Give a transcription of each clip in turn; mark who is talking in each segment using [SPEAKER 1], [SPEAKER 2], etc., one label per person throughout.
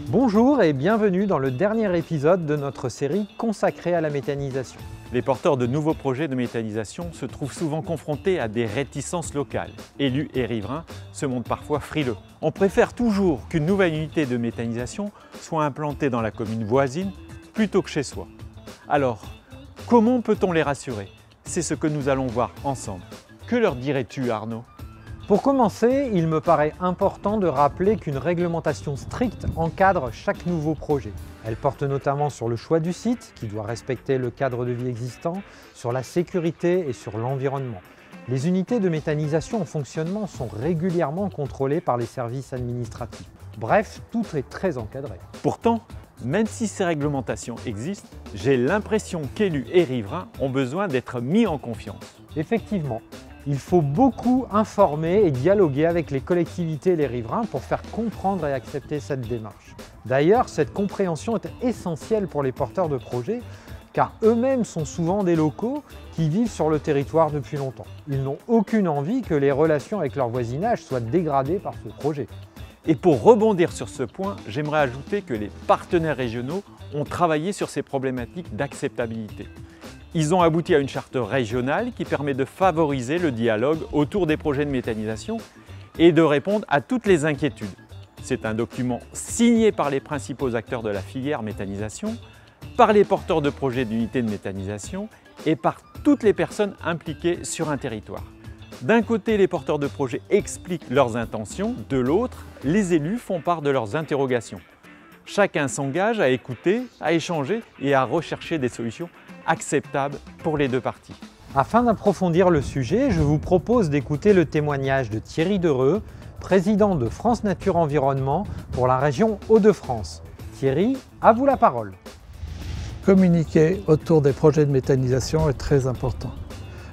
[SPEAKER 1] Bonjour et bienvenue dans le dernier épisode de notre série consacrée à la méthanisation.
[SPEAKER 2] Les porteurs de nouveaux projets de méthanisation se trouvent souvent confrontés à des réticences locales. Élus et riverains se montrent parfois frileux. On préfère toujours qu'une nouvelle unité de méthanisation soit implantée dans la commune voisine plutôt que chez soi. Alors, comment peut-on les rassurer? C'est ce que nous allons voir ensemble. Que leur dirais-tu, Arnaud?
[SPEAKER 1] Pour commencer, il me paraît important de rappeler qu'une réglementation stricte encadre chaque nouveau projet. Elle porte notamment sur le choix du site, qui doit respecter le cadre de vie existant, sur la sécurité et sur l'environnement. Les unités de méthanisation en fonctionnement sont régulièrement contrôlées par les services administratifs. Bref, tout est très encadré.
[SPEAKER 2] Pourtant, même si ces réglementations existent, j'ai l'impression qu'élus et riverains ont besoin d'être mis en confiance.
[SPEAKER 1] Effectivement, il faut beaucoup informer et dialoguer avec les collectivités et les riverains pour faire comprendre et accepter cette démarche. D'ailleurs, cette compréhension est essentielle pour les porteurs de projets, car eux-mêmes sont souvent des locaux qui vivent sur le territoire depuis longtemps. Ils n'ont aucune envie que les relations avec leur voisinage soient dégradées par ce projet.
[SPEAKER 2] Et pour rebondir sur ce point, j'aimerais ajouter que les partenaires régionaux ont travaillé sur ces problématiques d'acceptabilité. Ils ont abouti à une charte régionale qui permet de favoriser le dialogue autour des projets de méthanisation et de répondre à toutes les inquiétudes. C'est un document signé par les principaux acteurs de la filière méthanisation, par les porteurs de projets d'unités de méthanisation et par toutes les personnes impliquées sur un territoire. D'un côté, les porteurs de projets expliquent leurs intentions, de l'autre, les élus font part de leurs interrogations. Chacun s'engage à écouter, à échanger et à rechercher des solutions acceptables pour les deux parties.
[SPEAKER 1] Afin d'approfondir le sujet, je vous propose d'écouter le témoignage de Thierry Dereux, président de France Nature Environnement pour la région Hauts-de-France. Thierry, à vous la parole.
[SPEAKER 3] Communiquer autour des projets de méthanisation est très important.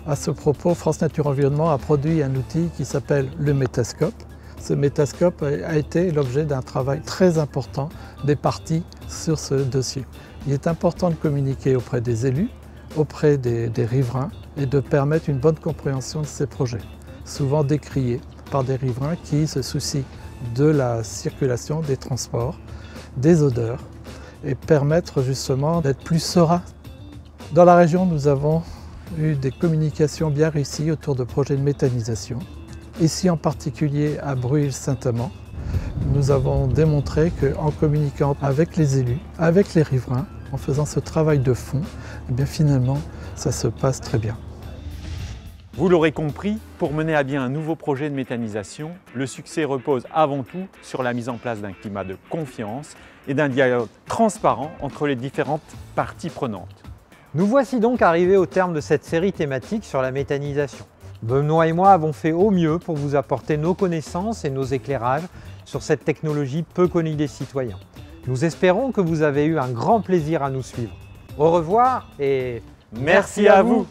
[SPEAKER 3] À ce propos, France Nature Environnement a produit un outil qui s'appelle le Métascope. Ce Métascope a été l'objet d'un travail très important des parties sur ce dossier. Il est important de communiquer auprès des élus, auprès des riverains et de permettre une bonne compréhension de ces projets, souvent décriés par des riverains qui se soucient de la circulation, des transports, des odeurs et permettre justement d'être plus serein. Dans la région, nous avons eu des communications bien réussies autour de projets de méthanisation. Ici en particulier à Breuil-Saint-Amand, nous avons démontré qu'en communiquant avec les élus, avec les riverains, en faisant ce travail de fond, eh bien finalement ça se passe très bien.
[SPEAKER 2] Vous l'aurez compris, pour mener à bien un nouveau projet de méthanisation, le succès repose avant tout sur la mise en place d'un climat de confiance et d'un dialogue transparent entre les différentes parties prenantes.
[SPEAKER 1] Nous voici donc arrivés au terme de cette série thématique sur la méthanisation. Benoît et moi avons fait au mieux pour vous apporter nos connaissances et nos éclairages sur cette technologie peu connue des citoyens. Nous espérons que vous avez eu un grand plaisir à nous suivre. Au revoir et
[SPEAKER 2] Merci à vous.